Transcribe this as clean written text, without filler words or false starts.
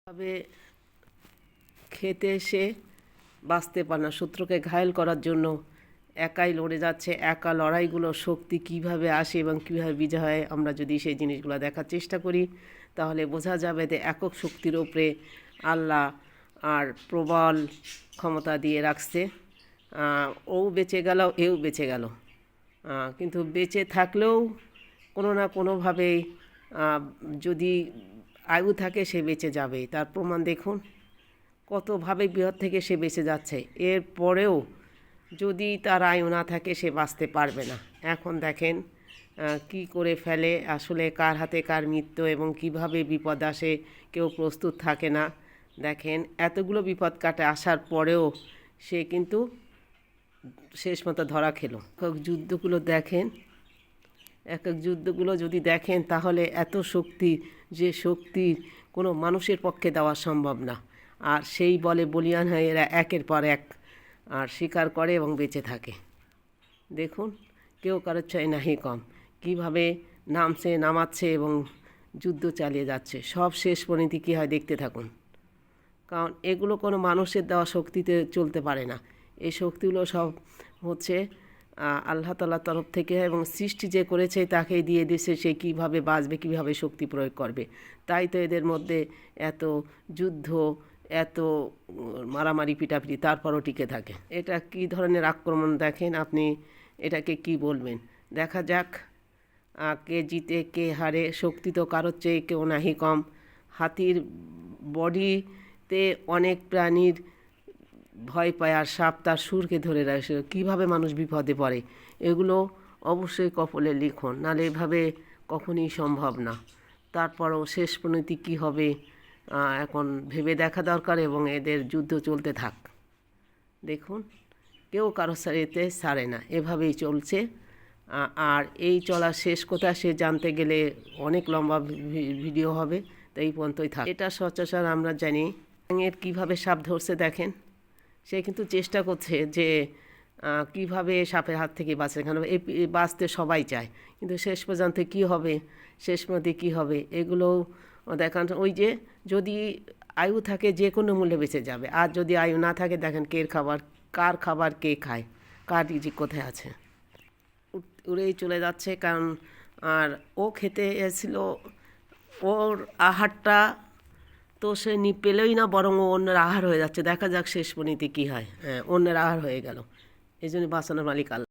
ভাবে খেতে এসে বাঁচতে পারে না, শত্রুকে ঘায়েল করার জন্য একাই লড়ে যাচ্ছে। একা লড়াইগুলো শক্তি কিভাবে আসে এবং কিভাবে বিজয় হয়, আমরা যদি সেই জিনিসগুলো দেখার চেষ্টা করি তাহলে বোঝা যাবে যে একক শক্তির ওপরে আল্লাহ আর প্রবল ক্ষমতা দিয়ে রাখছে। ও বেঁচে গেল, এও বেঁচে গেল, কিন্তু বেঁচে থাকলেও কোনো না কোনোভাবেই যদি আয়ু থাকে সে বেঁচে যাবে। তার প্রমাণ দেখুন, কতভাবে বিপদ থেকে সে বেঁচে যাচ্ছে। এর পরেও যদি তার আয়ু না থাকে সে বাঁচতে পারবে না। এখন দেখেন কি করে ফেলে, আসলে কার হাতে কার মৃত্যু এবং কিভাবে বিপদ আসে কেউ প্রস্তুত থাকে না। দেখেন এতগুলো বিপদ কাটে আসার পরেও সে কিন্তু শেষ মতো ধরা খেলো। যুদ্ধগুলো দেখেন, এক এক যুদ্ধগুলো যদি দেখেন তাহলে এত শক্তি, যে শক্তির কোনো মানুষের পক্ষে দেওয়া সম্ভব না। আর সেই বলে বলিয়ান হয়ে এরা একের পর এক আর শিকার করে এবং বেঁচে থাকে। দেখুন কেউ কারোর চাই নাহি কম, কীভাবে নামাচ্ছে এবং যুদ্ধ চালিয়ে যাচ্ছে। সব শেষ পরিণতি কী হয় দেখতে থাকুন, কারণ এগুলো কোনো মানুষের দেওয়া শক্তিতে চলতে পারে না। এই শক্তিগুলো সব হচ্ছে আল্লাহ তাআলার তরফ থেকে, এবং সৃষ্টি যে করেছে তাকেই দিয়ে দিয়েছে সে কীভাবে বাঁচবে, কীভাবে শক্তি প্রয়োগ করবে। তাই তো এদের মধ্যে এত যুদ্ধ, এত মারামারি পিটাপিটি, তারপরও টিকে থাকে। এটা কি ধরনের আক্রমণ দেখেন, আপনি এটাকে কি বলবেন? দেখা যাক কে জিতে কে হারে। শক্তি তো কারোর চেয়ে কেউ নাহি কম। হাতির বডিতে অনেক প্রাণীর ভয় পায়, আর সাপ তার সুরকে ধরে রাখে। কীভাবে মানুষ বিপদে পড়ে, এগুলো অবশ্যই কপালে লিখুন, নাহলে এভাবে কখনই সম্ভব না। তারপরও শেষ পরিণতি কী হবে এখন ভেবে দেখা দরকার, এবং এদের যুদ্ধ চলতে থাক। দেখুন কেউ কারো সারিতে ছাড়ে না, এভাবেই চলছে। আর এই চলার শেষ কথা সে জানতে গেলে অনেক লম্বা ভিডিও হবে, তো এই পর্যন্তই থাক। এটা সচরাচর আমরা জানি। এর কীভাবে সাপ ধরছে দেখেন, সে কিন্তু চেষ্টা করছে যে কিভাবে সাপের হাত থেকে বাঁচে। কেন এই বাঁচতে সবাই চায়, কিন্তু শেষ পর্যন্ত কী হবে, শেষ মধ্যে কী হবে এগুলো দেখান। ওই যে যদি আয়ু থাকে যে কোনো মূল্যে বেঁচে যাবে, আর যদি আয়ু না থাকে দেখেন কার খাবার কে খায়, কার রিজিক কোথায় আছে, উড়েই চলে যাচ্ছে। কারণ আর ও খেতে এসেছিল, ওর আহারটা তো সে পেলেই না, বরং ও অন্যের আহার হয়ে যাচ্ছে। দেখা যাক শেষ পরিণতি কী হয়। অন্যের আহার হয়ে গেল, এই জন্য বাঁচানোর মালিক আল্লাহ।